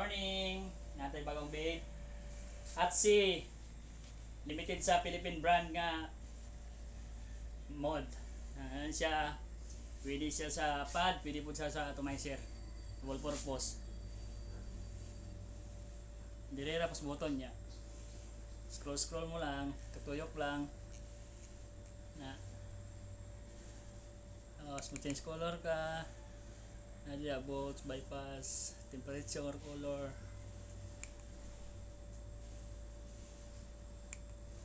Morning! Natay bagong vape. Hatsi. Limited sa Philippine brand nga mod. Ano siya? Pwede siya sa pad, pwede po siya sa atomizer. Dual purpose. Direra pas button niya. Scroll mo lang, tutuyok lang. Na. Tapos change color ka. Nadya volts, bypass, temperature, color.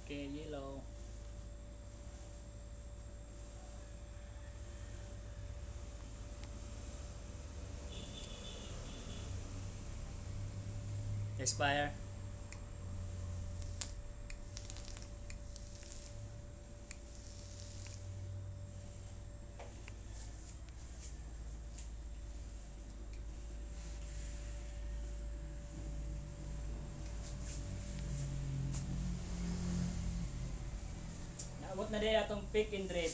Okay, yellow. Expire. Naabot na din atong pick and drip.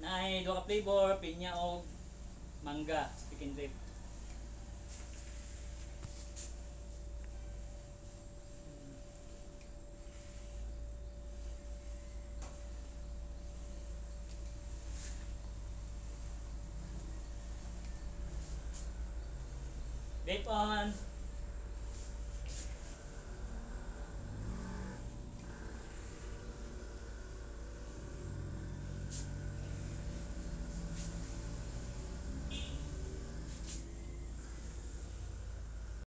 Naay duha ka flavor, pinya o mangga, pick and drip. Vape on.